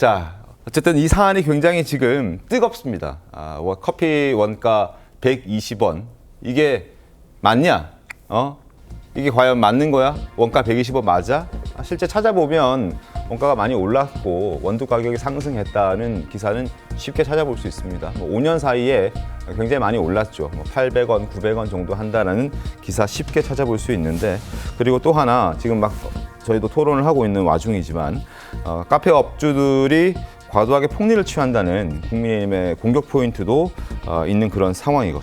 자, 어쨌든 이 사안이 굉장히 지금 뜨겁습니다. 커피 원가 120원. 이게 맞냐? 이게 과연 맞는 거야? 원가 120원 맞아? 실제 찾아보면 원가가 많이 올랐고 원두 가격이 상승했다는 기사는 쉽게 찾아볼 수 있습니다. 5년 사이에 굉장히 많이 올랐죠. 800원, 900원 정도 한다는 기사 쉽게 찾아볼 수 있는데, 그리고 또 하나 지금 막 저희도 토론을 하고 있는 와중이지만 카페 업주들이 과도하게 폭리를 취한다는 국민의힘의 공격 포인트도 있는 그런 상황인데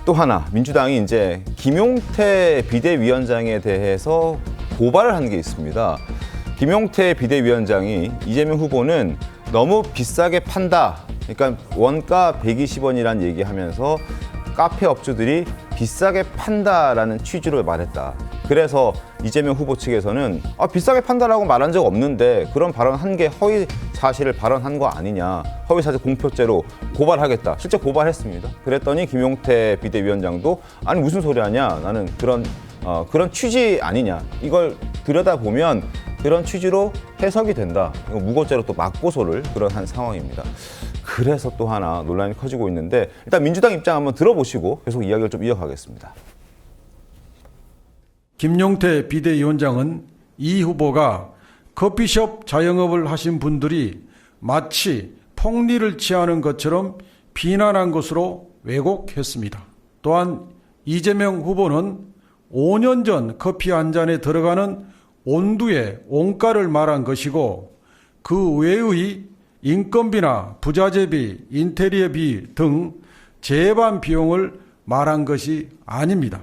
또 하나 민주당이 이제 김용태 비대위원장에 대해서 고발을 한 게 있습니다. 김용태 비대위원장이 이재명 후보는 너무 비싸게 판다. 그러니까 원가 120원이란 얘기하면서 카페 업주들이 비싸게 판다라는 취지로 말했다. 그래서 이재명 후보 측에서는 비싸게 판다라고 말한 적 없는데 그런 발언한 게 허위 사실을 발언한 거 아니냐, 허위 사실 공표죄로 고발하겠다. 실제 고발했습니다. 그랬더니 김용태 비대위원장도 아니 무슨 소리 하냐, 나는 그런 취지 아니냐, 이걸 들여다보면 그런 취지로 해석이 된다. 이거 무고죄로 또 맞고소를 그런 한 상황입니다. 그래서 또 하나 논란이 커지고 있는데, 일단 민주당 입장 한번 들어보시고 계속 이야기를 좀 이어가겠습니다. 김용태 비대위원장은 이 후보가 커피숍 자영업을 하신 분들이 마치 폭리를 취하는 것처럼 비난한 것으로 왜곡했습니다. 또한 이재명 후보는 5년 전 커피 한 잔에 들어가는 온두의 원가를 말한 것이고 그 외의 인건비나 부자재비, 인테리어비 등 재반 비용을 말한 것이 아닙니다.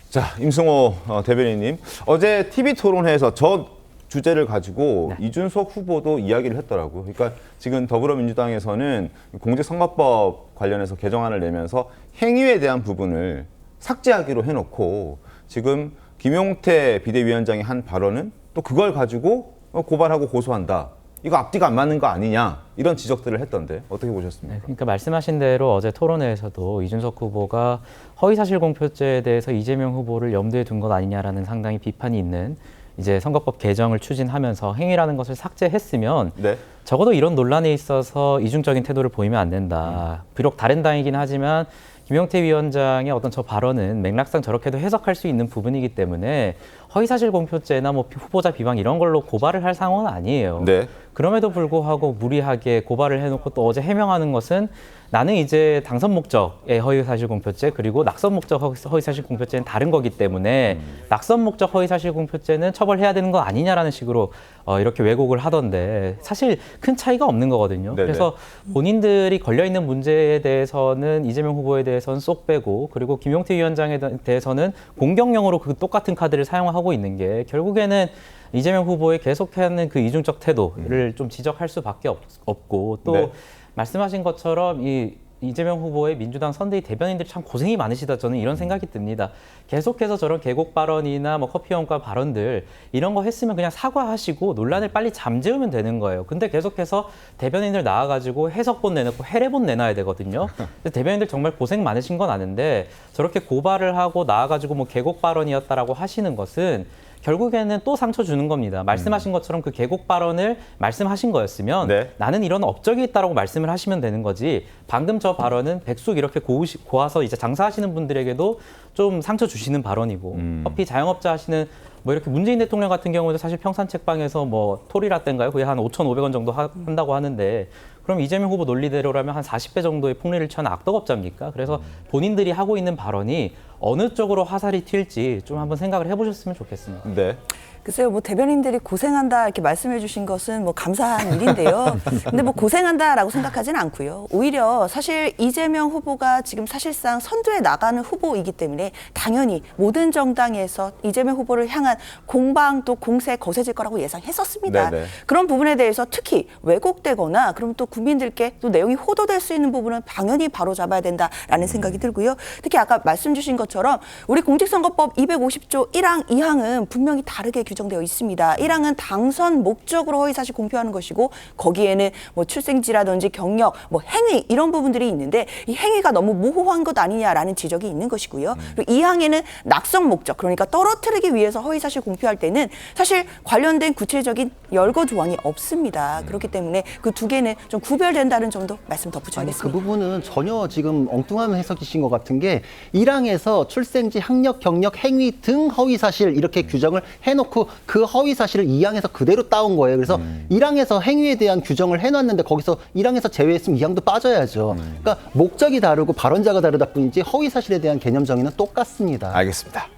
자, 임승호 대변인님, 어제 TV토론회에서 저 주제를 가지고 이준석 후보도 이야기를 했더라고요. 그러니까 지금 더불어민주당에서는 공직선거법 관련해서 개정안을 내면서 행위에 대한 부분을 삭제하기로 해놓고 지금 김용태 비대위원장이 한 발언은 또 그걸 가지고 고발하고 고소한다. 이거 앞뒤가 안 맞는 거 아니냐, 이런 지적들을 했던데 어떻게 보셨습니까? 네, 그러니까 말씀하신 대로 어제 토론회에서도 이준석 후보가 허위사실 공표죄에 대해서 이재명 후보를 염두에 둔 것 아니냐라는 상당히 비판이 있는, 이제 선거법 개정을 추진하면서 행위라는 것을 삭제했으면 적어도 이런 논란에 있어서 이중적인 태도를 보이면 안 된다. 비록 다른 당이긴 하지만 김용태 위원장의 어떤 저 발언은 맥락상 저렇게도 해석할 수 있는 부분이기 때문에 허위사실 공표죄나 뭐 후보자 비방 이런 걸로 고발을 할 상황은 아니에요. 그럼에도 불구하고 무리하게 고발을 해놓고 또 어제 해명하는 것은 나는 이제 당선 목적의 허위사실 공표죄 그리고 낙선 목적 허위사실 공표죄는 다른 거기 때문에 낙선 목적 허위사실 공표죄는 처벌해야 되는 거 아니냐라는 식으로 이렇게 왜곡을 하던데 사실 큰 차이가 없는 거거든요. 그래서 본인들이 걸려있는 문제에 대해서는 이재명 후보에 대해서는 쏙 빼고, 그리고 김용태 위원장에 대해서는 공격용으로 그 똑같은 카드를 사용하고 있는 게 결국에는 이재명 후보의 계속하는 그 이중적 태도를 좀 지적할 수밖에 없고, 또 말씀하신 것처럼 이재명 후보의 민주당 선대위 대변인들이 참 고생이 많으시다, 저는 이런 생각이 듭니다. 계속해서 저런 계곡 발언이나 뭐 커피 원가 발언들 이런 거 했으면 그냥 사과하시고 논란을 빨리 잠재우면 되는 거예요. 근데 계속해서 대변인들 나와가지고 해석본 내놓고 해례본 내놔야 되거든요. 대변인들 정말 고생 많으신 건 아는데 저렇게 고발을 하고 나와가지고 뭐 계곡 발언이었다라고 하시는 것은 결국에는 또 상처 주는 겁니다. 말씀하신 것처럼 그 계곡 발언을 말씀하신 거였으면 나는 이런 업적이 있다라고 말씀을 하시면 되는 거지, 방금 저 발언은 백숙 이렇게 고와서 이제 장사하시는 분들에게도 좀 상처 주시는 발언이고, 커피 자영업자 하시는 뭐 이렇게 문재인 대통령 같은 경우도 사실 평산책방에서 뭐 토리라떼인가요? 그게 한 5,500원 정도 한다고 하는데, 그럼 이재명 후보 논리대로라면 한 40배 정도의 폭리를 취한 악덕업자입니까? 그래서 본인들이 하고 있는 발언이 어느 쪽으로 화살이 튈지 좀 한번 생각을 해보셨으면 좋겠습니다. 글쎄요, 뭐 대변인들이 고생한다 이렇게 말씀해 주신 것은 뭐 감사한 일인데요. 근데 뭐 고생한다라고 생각하지는 않고요. 오히려 사실 이재명 후보가 지금 사실상 선두에 나가는 후보이기 때문에 당연히 모든 정당에서 이재명 후보를 향한 공방 또 공세 거세질 거라고 예상했었습니다. 그런 부분에 대해서 특히 왜곡되거나 그럼 또 국민들께 또 내용이 호도될 수 있는 부분은 당연히 바로잡아야 된다라는 생각이 들고요. 특히 아까 말씀 주신 것처럼 우리 공직선거법 250조 1항, 2항은 분명히 다르게 규정합니다. 규정되어 있습니다. 1항은 당선 목적으로 허위사실 공표하는 것이고 거기에는 뭐 출생지라든지 경력, 뭐 행위 이런 부분들이 있는데 이 행위가 너무 모호한 것 아니냐라는 지적이 있는 것이고요. 그리고 2항에는 낙성 목적, 그러니까 떨어뜨리기 위해서 허위사실 공표할 때는 사실 관련된 구체적인 열거 조항이 없습니다. 그렇기 때문에 그 두 개는 좀 구별된다는 점도 말씀 아니, 덧붙여야겠습니다. 그 부분은 전혀 지금 엉뚱한 해석이신 것 같은 게 1항에서 출생지, 학력, 경력, 행위 등 허위사실 이렇게 규정을 해놓고 그 허위사실을 2항에서 그대로 따온 거예요. 그래서 1항에서 행위에 대한 규정을 해놨는데 거기서 1항에서 제외했으면 2항도 빠져야죠. 그러니까 목적이 다르고 발언자가 다르다 뿐이지 허위사실에 대한 개념 정의는 똑같습니다. 알겠습니다.